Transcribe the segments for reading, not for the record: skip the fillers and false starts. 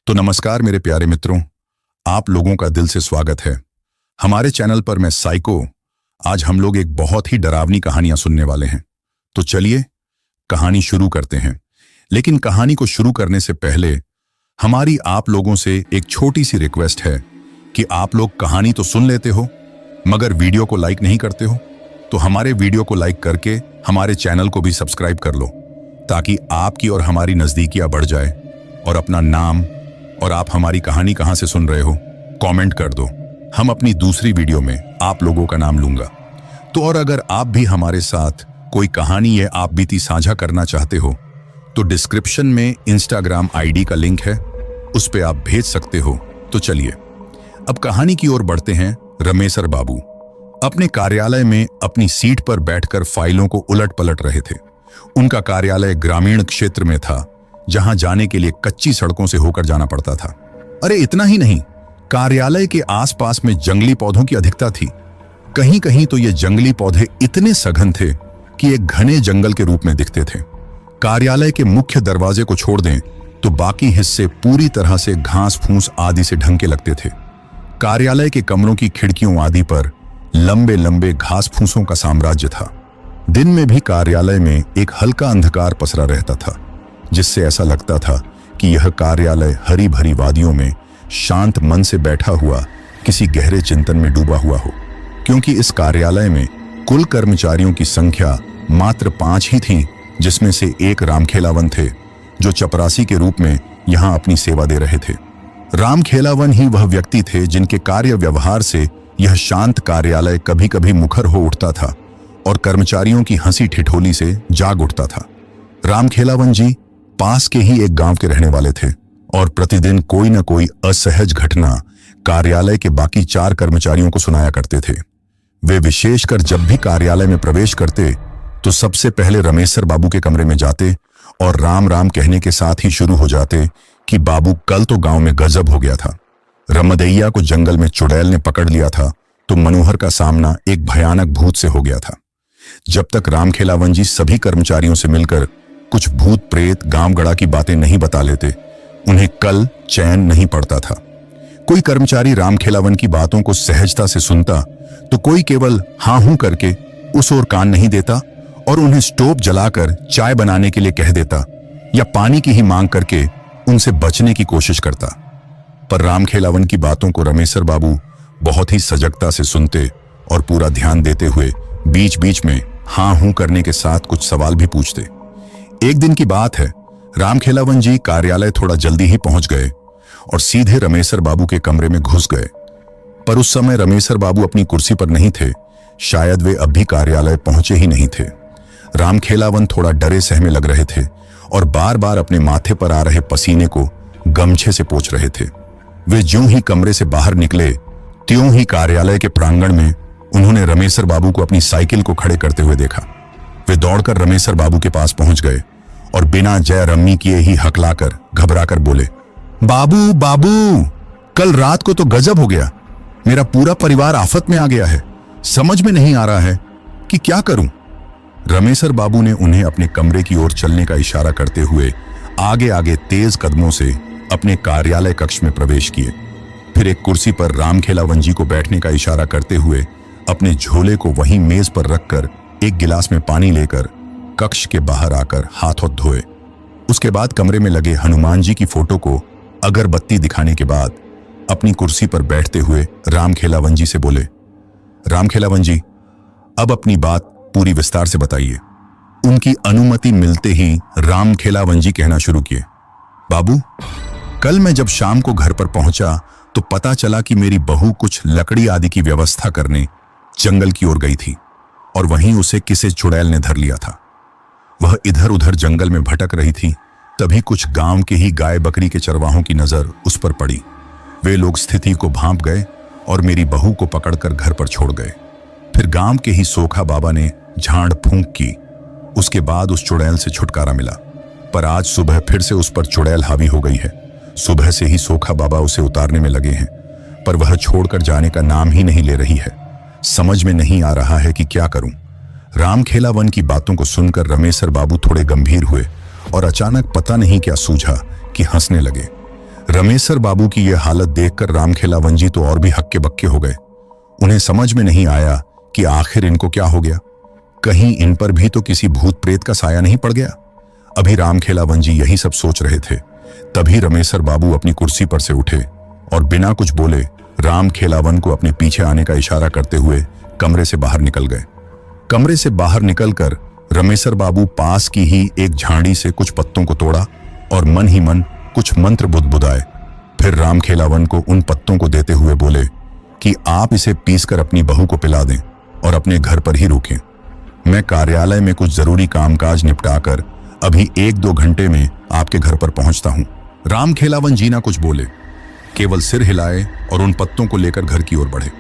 तो नमस्कार मेरे प्यारे मित्रों, आप लोगों का दिल से स्वागत है हमारे चैनल पर। मैं साइको। आज हम लोग एक बहुत ही डरावनी कहानियां सुनने वाले हैं। तो चलिए कहानी शुरू करते हैं। लेकिन कहानी को शुरू करने से पहले हमारी आप लोगों से एक छोटी सी रिक्वेस्ट है कि आप लोग कहानी तो सुन लेते हो मगर वीडियो को लाइक नहीं करते हो, तो हमारे वीडियो को लाइक करके हमारे चैनल को भी सब्सक्राइब कर लो ताकि आपकी और हमारी नजदीकियां बढ़ जाए। और अपना नाम और आप हमारी कहानी कहां से सुन रहे हो कमेंट कर दो। हम अपनी दूसरी वीडियो में आप लोगों का नाम लूंगा। तो और अगर आप भी हमारे साथ कोई कहानी या आप बीती साझा करना चाहते हो तो डिस्क्रिप्शन में इंस्टाग्राम आईडी का लिंक है, उस पे आप भेज सकते हो। तो चलिए अब कहानी की ओर बढ़ते हैं। रमेसर बाबू अपने कार्यालय में अपनी सीट पर बैठकर फाइलों को उलट पलट रहे थे। उनका कार्यालय ग्रामीण क्षेत्र में था जहां जाने के लिए कच्ची सड़कों से होकर जाना पड़ता था। अरे इतना ही नहीं, कार्यालय के आसपास में जंगली पौधों की अधिकता थी। कहीं कहीं तो ये जंगली पौधे इतने सघन थे कि एक घने जंगल के रूप में दिखते थे। कार्यालय के मुख्य दरवाजे को छोड़ दें तो बाकी हिस्से पूरी तरह से घास फूस आदि से ढंके लगते थे। कार्यालय के कमरों की खिड़कियों आदि पर लंबे लंबे घास फूसों का साम्राज्य था। दिन में भी कार्यालय में एक हल्का अंधकार पसरा रहता था, जिससे ऐसा लगता था कि यह कार्यालय हरी भरी वादियों में शांत मन से बैठा हुआ किसी गहरे चिंतन में डूबा हुआ हो। क्योंकि इस कार्यालय में कुल कर्मचारियों की संख्या मात्र 5 ही थी, जिसमें से एक रामखेलावन थे जो चपरासी के रूप में यहां अपनी सेवा दे रहे थे। रामखेलावन ही वह व्यक्ति थे जिनके कार्य व्यवहार से यह शांत कार्यालय कभी कभी मुखर हो उठता था और कर्मचारियों की हंसी ठिठोली से जाग उठता था। रामखेलावन जी पास के ही एक गांव के रहने वाले थे और प्रतिदिन कोई न कोई असहज घटना कार्यालय के बाकी 4 कर्मचारियों को सुनाया करते थे। वे विशेषकर जब भी कार्यालय में प्रवेश करते तो सबसे पहले रमेसर बाबू के कमरे में जाते और राम राम कहने के साथ ही शुरू हो जाते कि बाबू कल तो गांव में गजब हो गया था। रमदैया को जंगल में चुड़ैल ने पकड़ लिया था तो मनोहर का सामना एक भयानक भूत से हो गया था। जब तक रामखेलावन जी सभी कर्मचारियों से मिलकर कुछ भूत प्रेत गांव गड़ा की बातें नहीं बता लेते, उन्हें कल चैन नहीं पड़ता था। कोई कर्मचारी रामखेलावन की बातों को सहजता से सुनता तो कोई केवल हां हूं करके उस ओर कान नहीं देता और उन्हें स्टोव जलाकर चाय बनाने के लिए कह देता या पानी की ही मांग करके उनसे बचने की कोशिश करता। पर रामखेलावन की बातों को रमेसर बाबू बहुत ही सजगता से सुनते और पूरा ध्यान देते हुए बीच बीच में हां हूं करने के साथ कुछ सवाल भी पूछते। एक दिन की बात है, रामखेलावन जी कार्यालय थोड़ा जल्दी ही पहुंच गए और सीधे रमेसर बाबू के कमरे में घुस गए। पर उस समय रमेसर बाबू अपनी कुर्सी पर नहीं थे, शायद वे अब भी कार्यालय पहुंचे ही नहीं थे। रामखेलावन थोड़ा डरे सहमे लग रहे थे और बार बार अपने माथे पर आ रहे पसीने को गमछे से पोंछ रहे थे। वे ज्यों ही कमरे से बाहर निकले त्यों ही कार्यालय के प्रांगण में उन्होंने रमेसर बाबू को अपनी साइकिल को खड़े करते हुए देखा। वे दौड़कर रमेसर बाबू के पास पहुंच गए और बिना जय रम्मी किए ही हकलाकर घबराकर बोले, बाबू बाबू, कल रात को तो गजब हो गया। मेरा पूरा परिवार आफत में आ गया है। समझ में नहीं आ रहा है कि क्या करूं। रमेसर बाबू ने उन्हें अपने कमरे की ओर चलने का इशारा करते हुए आगे आगे तेज कदमों से अपने कार्यालय कक्ष में प्रवेश किए। फिर एक कुर्सी पर रामखेलावन जी को बैठने का इशारा करते हुए अपने झोले को वहीं मेज पर रखकर एक गिलास में पानी लेकर कक्ष के बाहर आकर हाथ धोए। उसके बाद कमरे में लगे हनुमान जी की फोटो को अगरबत्ती दिखाने के बाद अपनी कुर्सी पर बैठते हुए रामखेलावन जी से बोले, रामखेलावन जी, अब अपनी बात पूरी विस्तार से बताइए। उनकी अनुमति मिलते ही रामखेलावन जी कहना शुरू किए, बाबू, कल मैं जब शाम को घर पर पहुंचा तो पता चला कि मेरी बहू कुछ लकड़ी आदि की व्यवस्था करने जंगल की ओर गई थी और वहीं उसे किसी चुड़ैल ने धर लिया था। वह इधर उधर जंगल में भटक रही थी। तभी कुछ गांव के ही गाय बकरी के चरवाहों की नजर उस पर पड़ी। वे लोग स्थिति को भांप गए और मेरी बहू को पकड़कर घर पर छोड़ गए। फिर गांव के ही सोखा बाबा ने झाड़ फूंक की। उसके बाद उस चुड़ैल से छुटकारा मिला। पर आज सुबह फिर से उस पर चुड़ैल हावी हो गई है। सुबह से ही सोखा बाबा उसे उतारने में लगे हैं, पर वह छोड़कर जाने का नाम ही नहीं ले रही है। समझ में नहीं आ रहा है कि क्या करूं। रामखेलावन की बातों को सुनकर रमेसर बाबू थोड़े गंभीर हुए और अचानक पता नहीं क्या सूझा कि हंसने लगे। रमेसर बाबू की यह हालत देखकर रामखेलावन जी तो और भी हक्के बक्के हो गए। उन्हें समझ में नहीं आया कि आखिर इनको क्या हो गया। कहीं इन पर भी तो किसी भूत प्रेत का साया नहीं पड़ गया। अभी रामखेलावन जी यही सब सोच रहे थे, तभी रमेसर बाबू अपनी कुर्सी पर से उठे और बिना कुछ बोले रामखेलावन को अपने पीछे आने का इशारा करते हुए कमरे से बाहर निकल गए। कमरे से बाहर निकलकर रमेसर बाबू पास की ही एक झाड़ी से कुछ पत्तों को तोड़ा और मन ही मन कुछ मंत्र बुदबुदाए। फिर रामखेलावन को उन पत्तों को देते हुए बोले कि आप इसे पीसकर अपनी बहू को पिला दें और अपने घर पर ही रुकें। मैं कार्यालय में कुछ जरूरी कामकाज निपटाकर अभी 1-2 घंटे में आपके घर पर पहुंचता हूं। रामखेलावन जी ना कुछ बोले, केवल सिर हिलाए और उन पत्तों को लेकर घर की ओर बढ़े।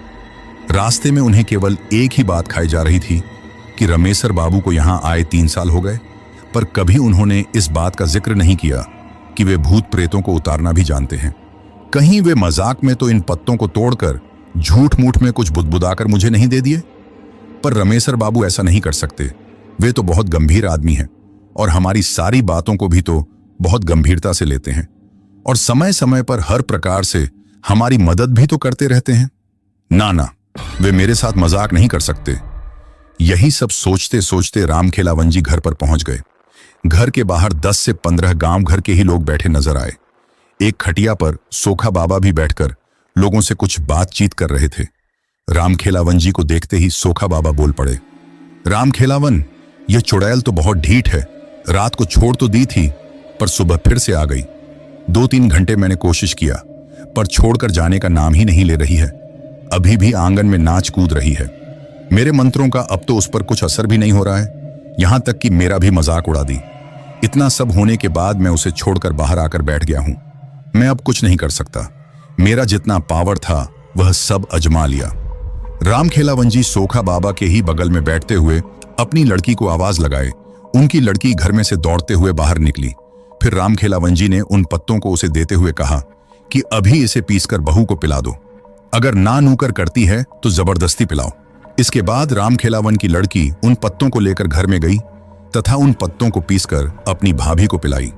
रास्ते में उन्हें केवल एक ही बात खाई जा रही थी कि रमेसर बाबू को यहां आए 3 साल हो गए, पर कभी उन्होंने इस बात का जिक्र नहीं किया कि वे भूत प्रेतों को उतारना भी जानते हैं। कहीं वे मजाक में तो इन पत्तों को तोड़कर झूठ मूठ में कुछ बुदबुदाकर मुझे नहीं दे दिए। पर रमेसर बाबू ऐसा नहीं कर सकते। वे तो बहुत गंभीर आदमी हैं और हमारी सारी बातों को भी तो बहुत गंभीरता से लेते हैं और समय समय पर हर प्रकार से हमारी मदद भी तो करते रहते हैं। ना, वे मेरे साथ मजाक नहीं कर सकते। यही सब सोचते सोचते रामखेलावन जी घर पर पहुंच गए। घर के बाहर 10 से 15 गांव घर के ही लोग बैठे नजर आए। एक खटिया पर सोखा बाबा भी बैठकर लोगों से कुछ बातचीत कर रहे थे। रामखेलावन जी को देखते ही सोखा बाबा बोल पड़े, रामखेलावन, यह चुड़ैल तो बहुत ढीठ है। रात को छोड़ तो दी थी, पर सुबह फिर से आ गई। 2-3 घंटे मैंने कोशिश किया, पर छोड़कर जाने का नाम ही नहीं ले रही है। अभी भी आंगन में नाच कूद रही है। मेरे मंत्रों का अब तो उस पर कुछ असर भी नहीं हो रहा है, यहां तक कि मेरा भी मजाक उड़ा दी। इतना सब होने के बाद मैं उसे छोड़कर बाहर आकर बैठ गया हूं। मैं अब कुछ नहीं कर सकता। मेरा जितना पावर था वह सब अजमा लिया। रामखेलावन जी सोखा बाबा के ही बगल में बैठते हुए अपनी लड़की को आवाज लगाए। उनकी लड़की घर में से दौड़ते हुए बाहर निकली। फिर रामखेलावन जी ने उन पत्तों को उसे देते हुए कहा कि अभी इसे पीसकर बहू को पिला दो। अगर ना नूकर करती है तो जबरदस्ती पिलाओ। इसके बाद रामखेलावन की लड़की उन पत्तों को लेकर घर में गई तथा उन पत्तों को पीसकर अपनी भाभी को पिलाई।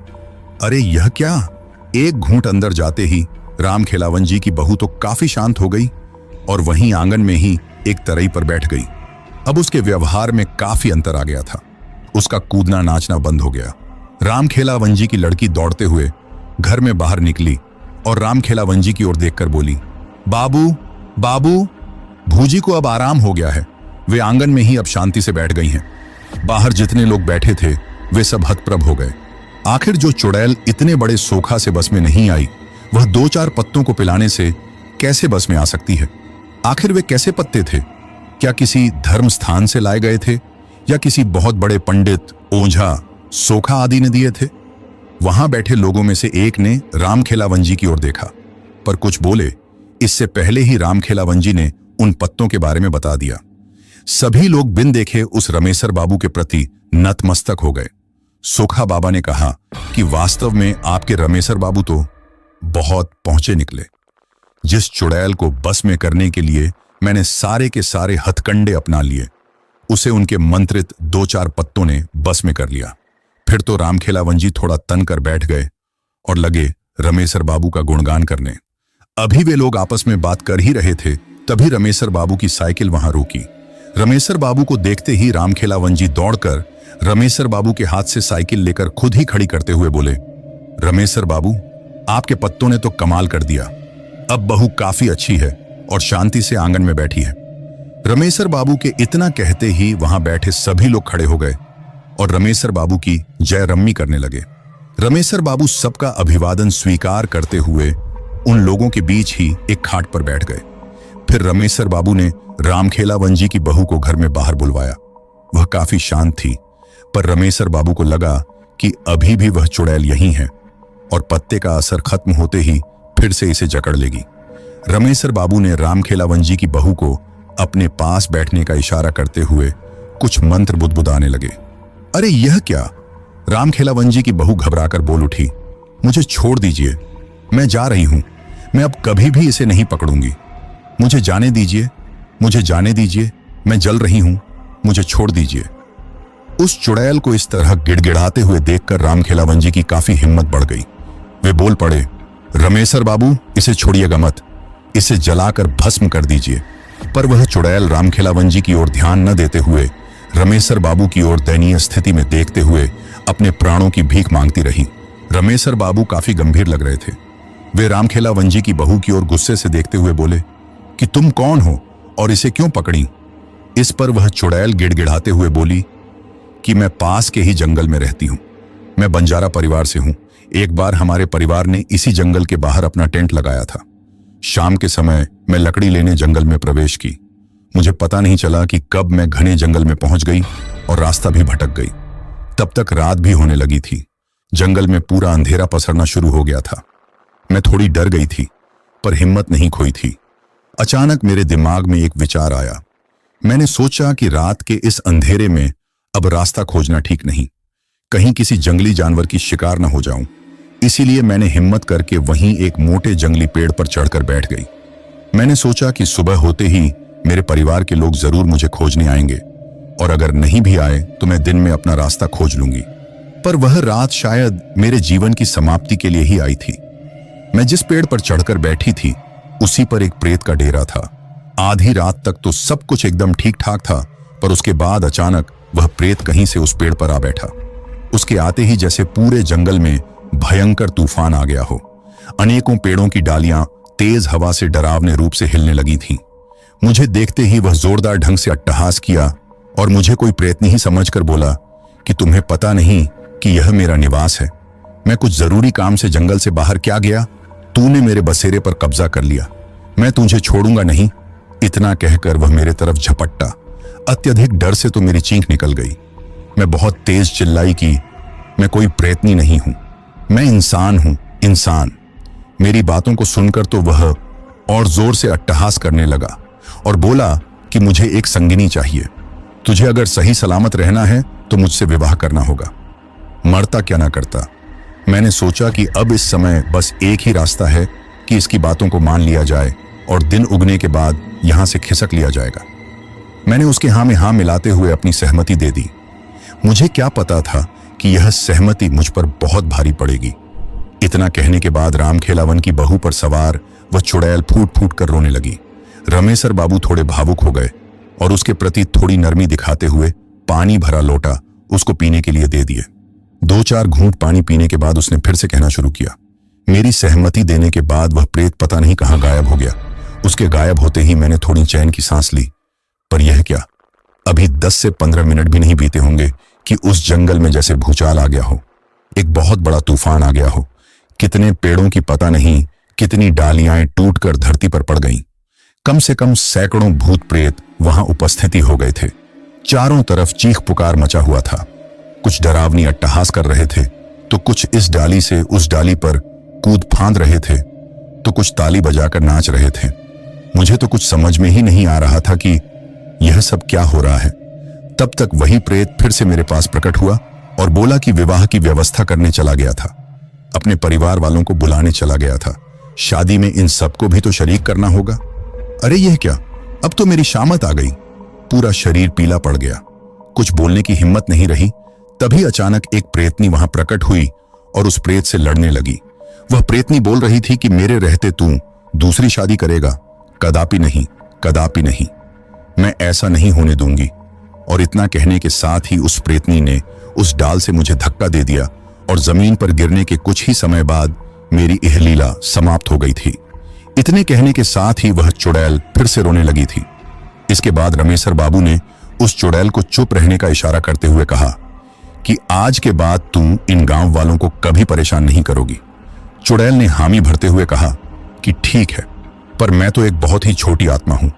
अरे यह क्या! एक घूंट अंदर जाते ही रामखेलावन जी की बहू तो काफी शांत हो गई और वहीं आंगन में ही एक तरई पर बैठ गई। अब उसके व्यवहार में काफी अंतर आ गया था। उसका कूदना नाचना बंद हो गया। रामखेलावन जी की लड़की दौड़ते हुए घर में बाहर निकली और रामखेलावन जी की ओर देखकर बोली, बाबू, बाबू, भूजी को अब आराम हो गया है। वे आंगन में ही अब शांति से बैठ गई हैं। बाहर जितने लोग बैठे थे वे सब हतप्रभ हो गए। आखिर जो चुड़ैल इतने बड़े सोखा से बस में नहीं आई, वह 2-4 पत्तों को पिलाने से कैसे बस में आ सकती है? आखिर वे कैसे पत्ते थे? क्या किसी धर्म स्थान से लाए गए थे या किसी बहुत बड़े पंडित, ओझा, सोखा आदि ने दिए थे? वहां बैठे लोगों में से एक ने रामखेलावन जी की ओर देखा, पर कुछ बोले इससे पहले ही रामखेलावन जी ने उन पत्तों के बारे में बता दिया। सभी लोग बिन देखे उस रमेसर बाबू के प्रति नतमस्तक हो गए। सोखा बाबा ने कहा कि वास्तव में आपके रमेसर बाबू तो बहुत पहुंचे निकले। जिस चुड़ैल को बस में करने के लिए मैंने सारे के सारे हथकंडे अपना लिए, उसे उनके मंत्रित 2-4 पत्तों ने बस में कर लिया। फिर तो रामखेलावन जी थोड़ा तन कर बैठ गए और लगे रमेसर बाबू का गुणगान करने। अभी वे लोग आपस में बात कर ही रहे थे, तभी रमेसर बाबू की साइकिल वहां रुकी। रमेसर बाबू को देखते ही रामखेलावन जी दौड़कर रमेसर बाबू के हाथ से साइकिल लेकर खुद ही खड़ी करते हुए बोले, रमेसर बाबू, आपके पत्तों ने तो कमाल कर दिया। अब बहू काफी अच्छी है और शांति से आंगन में बैठी है। रमेसर बाबू के इतना कहते ही वहां बैठे सभी लोग खड़े हो गए और रमेसर बाबू की जय रम्मी करने लगे। रमेसर बाबू सबका अभिवादन स्वीकार करते हुए उन लोगों के बीच ही एक खाट पर बैठ गए। फिर रमेसर बाबू ने रामखेलावन जी की बहू को घर में बाहर बुलवाया। वह काफी शांत थी, पर रमेसर बाबू को लगा कि अभी भी वह चुड़ैल यहीं है और पत्ते का असर खत्म होते ही फिर से इसे जकड़ लेगी। रमेसर बाबू ने रामखेलावन जी की बहू को अपने पास बैठने का इशारा करते हुए कुछ मंत्र बुदबुदाने लगे। अरे यह क्या! रामखेलावन जी की बहू घबराकर बोल उठी, मुझे छोड़ दीजिए, मैं जा रही हूं। मैं अब कभी भी इसे नहीं पकड़ूंगी। मुझे जाने दीजिए, मुझे जाने दीजिए, मैं जल रही हूं, मुझे छोड़ दीजिए। उस चुड़ैल को इस तरह गिड़गिड़ाते हुए देखकर रामखेलावन जी की काफी हिम्मत बढ़ गई। वे बोल पड़े, रमेसर बाबू, इसे छोड़िएगा मत, इसे जलाकर भस्म कर दीजिए। पर वह चुड़ैल रामखेलावन जी की ओर ध्यान न देते हुए रमेसर बाबू की ओर दयनीय स्थिति में देखते हुए अपने प्राणों की भीख मांगती रही। रमेसर बाबू काफी गंभीर लग रहे थे। वे रामखेलावन जी की बहू की ओर गुस्से से देखते हुए बोले कि तुम कौन हो और इसे क्यों पकड़ी? इस पर वह चुड़ैल गिड़गिड़ाते हुए बोली कि मैं पास के ही जंगल में रहती हूं, मैं बंजारा परिवार से हूं। एक बार हमारे परिवार ने इसी जंगल के बाहर अपना टेंट लगाया था। शाम के समय मैं लकड़ी लेने जंगल में प्रवेश की। मुझे पता नहीं चला कि कब मैं घने जंगल में पहुंच गई और रास्ता भी भटक गई। तब तक रात भी होने लगी थी। जंगल में पूरा अंधेरा पसरना शुरू हो गया था। मैं थोड़ी डर गई थी, पर हिम्मत नहीं खोई थी। अचानक मेरे दिमाग में एक विचार आया। मैंने सोचा कि रात के इस अंधेरे में अब रास्ता खोजना ठीक नहीं, कहीं किसी जंगली जानवर की शिकार न हो जाऊं। इसीलिए मैंने हिम्मत करके वहीं एक मोटे जंगली पेड़ पर चढ़कर बैठ गई। मैंने सोचा कि सुबह होते ही मेरे परिवार के लोग जरूर मुझे खोजने आएंगे, और अगर नहीं भी आए तो मैं दिन में अपना रास्ता खोज लूंगी। पर वह रात शायद मेरे जीवन की समाप्ति के लिए ही आई थी। मैं जिस पेड़ पर चढ़कर बैठी थी उसी पर एक प्रेत का डेरा था। आधी रात तक तो सब कुछ एकदम ठीक ठाक था, पर उसके बाद अचानक वह प्रेत कहीं से उस पेड़ पर आ बैठा। उसके आते ही जैसे पूरे जंगल में भयंकर तूफान आ गया हो। अनेकों पेड़ों की डालियां तेज हवा से डरावने रूप से हिलने लगी थीं। मुझे देखते ही वह जोरदार ढंग से अट्टहास किया और मुझे कोई प्रेतनी ही समझकर बोला कि तुम्हें पता नहीं कि यह मेरा निवास है। मैं कुछ जरूरी काम से जंगल से बाहर क्या गया, तूने मेरे बसेरे पर कब्जा कर लिया, मैं तुझे छोड़ूंगा नहीं। इतना कहकर वह मेरे तरफ झपट्टा। अत्यधिक डर से तो मेरी चीख निकल गई। मैं बहुत तेज चिल्लाई कि मैं कोई प्रेतनी नहीं हूं, मैं इंसान हूं, इंसान। मेरी बातों को सुनकर तो वह और जोर से अट्टहास करने लगा और बोला कि मुझे एक संगिनी चाहिए। तुझे अगर सही सलामत रहना है तो मुझसे विवाह करना होगा, मरता क्या ना करता। मैंने सोचा कि अब इस समय बस एक ही रास्ता है कि इसकी बातों को मान लिया जाए और दिन उगने के बाद यहां से खिसक लिया जाएगा। मैंने उसके हाँ में हाँ मिलाते हुए अपनी सहमति दे दी। मुझे क्या पता था कि यह सहमति मुझ पर बहुत भारी पड़ेगी। इतना कहने के बाद रामखेलावन की बहू पर सवार वह चुड़ैल फूट फूट कर रोने लगी। रमेसर बाबू थोड़े भावुक हो गए और उसके प्रति थोड़ी नरमी दिखाते हुए पानी भरा लोटा उसको पीने के लिए दे दिए। 2-4 घूंट पानी पीने के बाद उसने फिर से कहना शुरू किया। मेरी सहमति देने के बाद वह प्रेत पता नहीं कहां गायब हो गया। उसके गायब होते ही मैंने थोड़ी चैन की सांस ली। पर यह क्या, अभी 10 से 15 मिनट भी नहीं बीते होंगे कि उस जंगल में जैसे भूचाल आ गया हो, एक बहुत बड़ा तूफान आ गया हो। कितने पेड़ों की पता नहीं, कितनी डालियां टूटकर धरती पर पड़ गईं। कम से कम सैकड़ों भूत प्रेत वहां उपस्थिति हो गए थे। चारों तरफ चीख पुकार मचा हुआ था। कुछ डरावनी अट्टहास कर रहे थे, तो कुछ इस डाली से उस डाली पर कूद फांद रहे थे, तो कुछ ताली बजाकर नाच रहे थे। मुझे तो कुछ समझ में ही नहीं आ रहा था कि यह सब क्या हो रहा है। तब तक वही प्रेत फिर से मेरे पास प्रकट हुआ और बोला कि विवाह की व्यवस्था करने चला गया था, अपने परिवार वालों को बुलाने चला गया था। शादी में इन सबको भी तो शरीक करना होगा। अरे यह क्या, अब तो मेरी शामत आ गई। पूरा शरीर पीला पड़ गया, कुछ बोलने की हिम्मत नहीं रही। तभी अचानक एक प्रेतनी वहां प्रकट हुई और उस प्रेत से लड़ने लगी। वह प्रेतनी बोल रही थी कि मेरे रहते तू दूसरी शादी करेगा, कदापि नहीं, कदापि नहीं, मैं ऐसा नहीं होने दूंगी। और इतना कहने के साथ ही उस प्रेतनी ने उस डाल से मुझे धक्का दे दिया और जमीन पर गिरने के कुछ ही समय बाद मेरी यह लीला समाप्त हो गई थी। इतने कहने के साथ ही वह चुड़ैल फिर से रोने लगी थी। इसके बाद रमेसर बाबू ने उस चुड़ैल को चुप रहने का इशारा करते हुए कहा कि आज के बाद तू इन गांव वालों को कभी परेशान नहीं करोगी। चुड़ैल ने हामी भरते हुए कहा कि ठीक है, पर मैं तो एक बहुत ही छोटी आत्मा हूं।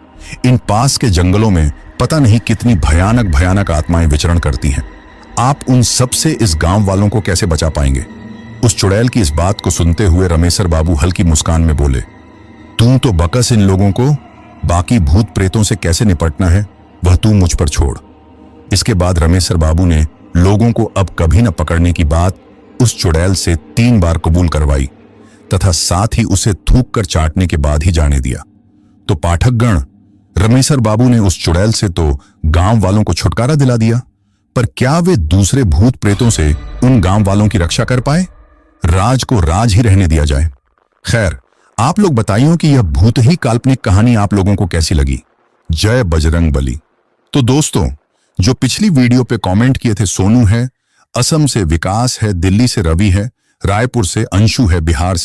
इन पास के जंगलों में पता नहीं कितनी भयानक भयानक आत्माएं विचरण करती हैं। आप उन सब से इस गांव वालों को कैसे बचा पाएंगे? उस चुड़ैल की इस बात को सुनते हुए रमेसर बाबू हल्की मुस्कान में बोले, तू तो बकस, इन लोगों को बाकी भूत प्रेतों से कैसे निपटना है वह तू मुझ पर छोड़। इसके बाद रमेसर बाबू ने लोगों को अब कभी न पकड़ने की बात उस चुड़ैल से 3 बार कबूल करवाई तथा साथ ही उसे थूक कर चाटने के बाद ही जाने दिया। तो पाठकगण, रमेसर बाबू ने उस चुड़ैल से तो गांव वालों को छुटकारा दिला दिया, पर क्या वे दूसरे भूत प्रेतों से उन गांव वालों की रक्षा कर पाए? राज को राज ही रहने दिया जाए। खैर, आप लोग बताइए कि यह भूत ही काल्पनिक कहानी आप लोगों को कैसी लगी। जय बजरंग बली। तो दोस्तों, जो पिछली वीडियो पे कमेंट किए थे, सोनू है, असम से विकास है, दिल्ली से रवि है, रायपुर से अंशु है, बिहार से